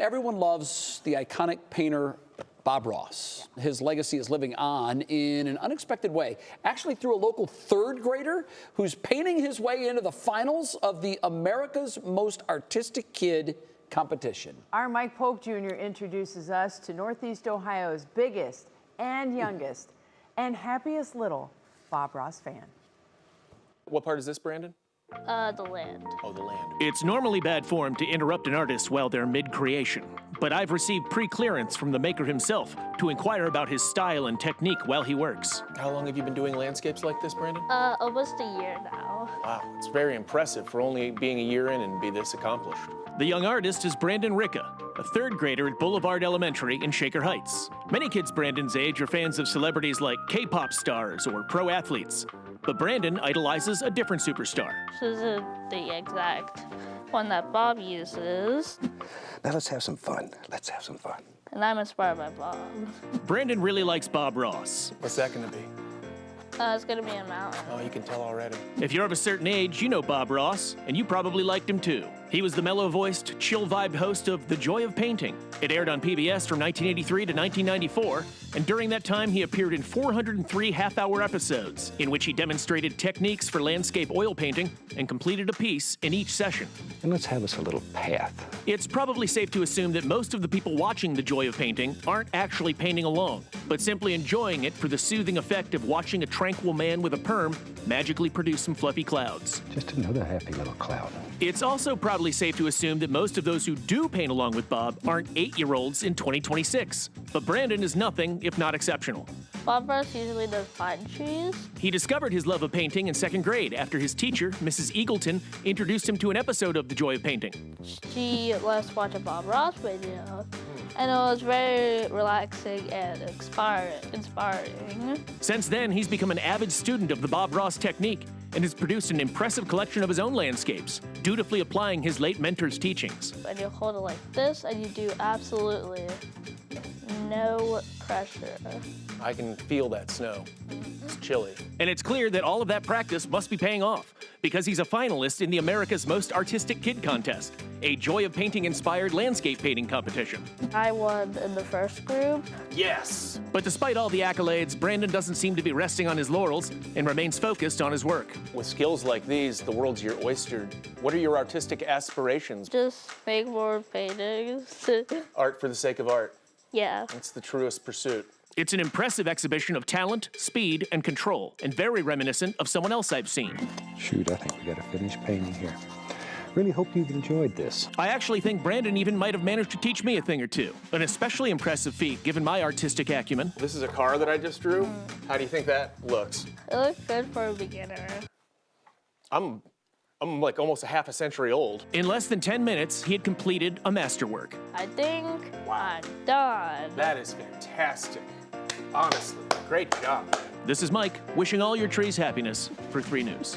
Everyone loves the iconic painter Bob Ross. His legacy is living on in an unexpected way, actually through a local third grader who's painting his way into the finals of the America's Most Artistic Kid competition. Our Mike Polk Jr. introduces us to Northeast Ohio's biggest and youngest and happiest little Bob Ross fan. What part is this, Brandon? The land. Oh, the land. It's normally bad form to interrupt an artist while they're mid-creation, but I've received pre-clearance from the maker himself to inquire about his style and technique while he works. How long have you been doing landscapes like this, Brandon? Almost a year now. Wow, it's very impressive for only being a year in and be this accomplished. The young artist is Brandon Ricca, a third grader at Boulevard Elementary in Shaker Heights. Many kids Brandon's age are fans of celebrities like K-pop stars or pro athletes. But Brandon idolizes a different superstar. This isn't the exact one that Bob uses. Now let's have some fun. Let's have some fun. And I'm inspired by Bob. Brandon really likes Bob Ross. What's that gonna be? It's gonna be a mountain. Oh, you can tell already. If you're of a certain age, you know Bob Ross, and you probably liked him too. He was the mellow-voiced, chill-vibed host of The Joy of Painting. It aired on PBS from 1983 to 1994, and during that time he appeared in 403 half-hour episodes, in which he demonstrated techniques for landscape oil painting and completed a piece in each session. And let's have us a little path. It's probably safe to assume that most of the people watching The Joy of Painting aren't actually painting along, but simply enjoying it for the soothing effect of watching a tranquil man with a perm magically produce some fluffy clouds. Just another happy little cloud. It's also probably safe to assume that most of those who do paint along with Bob aren't 8-year-olds in 2026. But Brandon is nothing if not exceptional. Bob Ross usually does pine trees. He discovered his love of painting in 2nd grade after his teacher, Mrs. Eagleton, introduced him to an episode of The Joy of Painting. She let us watch a Bob Ross video, and it was very relaxing and inspiring. Since then, he's become an avid student of the Bob Ross technique and has produced an impressive collection of his own landscapes, dutifully applying his late mentor's teachings. And you hold it like this, and you do absolutely no pressure. I can feel that snow. It's chilly. And it's clear that all of that practice must be paying off, because he's a finalist in the America's Most Artistic Kid contest, a Joy of Painting-inspired landscape painting competition. I won in the first group. Yes! But despite all the accolades, Brandon doesn't seem to be resting on his laurels and remains focused on his work. With skills like these, the world's your oyster. What are your artistic aspirations? Just make more paintings. Art for the sake of art. Yeah. It's the truest pursuit. It's an impressive exhibition of talent, speed, and control, and very reminiscent of someone else I've seen. Shoot, I think we got a finished painting here. Really hope you've enjoyed this. I actually think Brandon even might have managed to teach me a thing or two. An especially impressive feat, given my artistic acumen. This is a car that I just drew. How do you think that looks? It looks good for a beginner. I'm like almost a half a century old. In less than 10 minutes, he had completed a masterwork. I think I'm done. That is fantastic. Honestly, great job. This is Mike, wishing all your trees happiness for 3 News.